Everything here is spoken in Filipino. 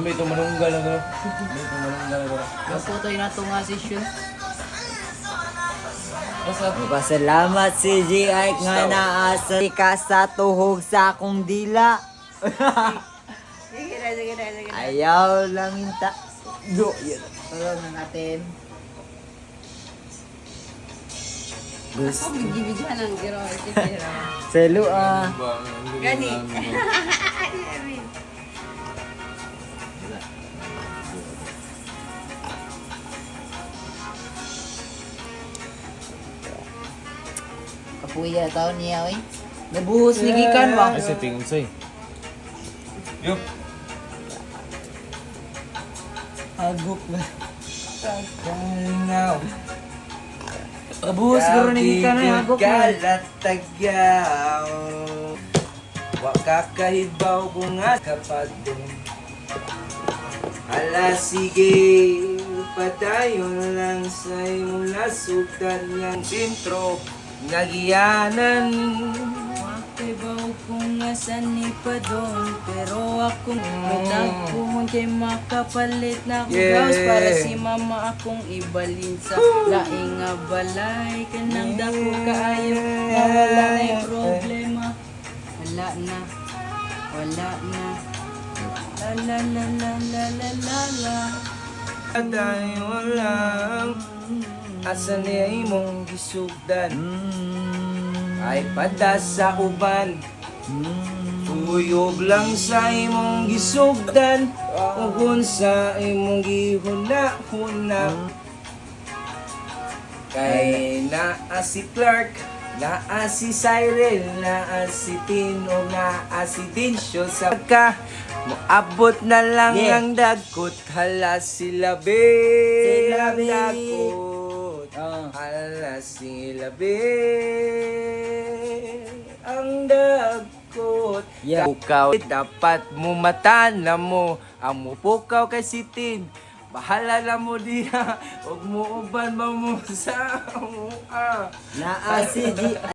May tumalunggal ako. May tumalunggal ako. Naputoy na ito nga session. Pasalamat si G.I. nga naasa ka sa tuhog sa akong dila. Sige na, sige na, sige na. Ayaw lang inta. Yo, yun. Tulog na natin. Gusto. Ako, bigibigyan ng giro. Kitira. Selo ah. Gani. Kapuya tao niya, oy. Nabuhos ni Gikan, wa. Ay, sa tingin sa'yo. Yup. Agok na. Now. Kabuhos garo ni Gikan ay agok na. Kalatagaw. Wakakahibaw ko nga kapag Ala sige, padayon lang sa imong nasugdan ng intro Ngagiyanan. Makibaw kung asan ni pa doon. Pero akong matagpuhon kay makapalit na akong house para si mama akong ibalin sa laing nga balay. Kanang dako kaayo na wala na yung problema. Wala na. Wala na. La la la la la la la la. Padayon lang asa niya imong gisugdan ay pada sa uban Uyog lang sa imong gisugdan Ugon sa imong gihuna-huna Kay naa si Clark, naa si Cyril, naa si Tino, naa si Dincio sa ka Moabot na lang Yeah. ang dagkot, hala sila be Sila ang be. dagkot Ah. Hala sila be ang dagkot Yeah. Pukaw, dapat mo matana mo ang mupukaw kay sitin bahala na mo diha, huwag mo uban mo sa mua. Naa si G.I.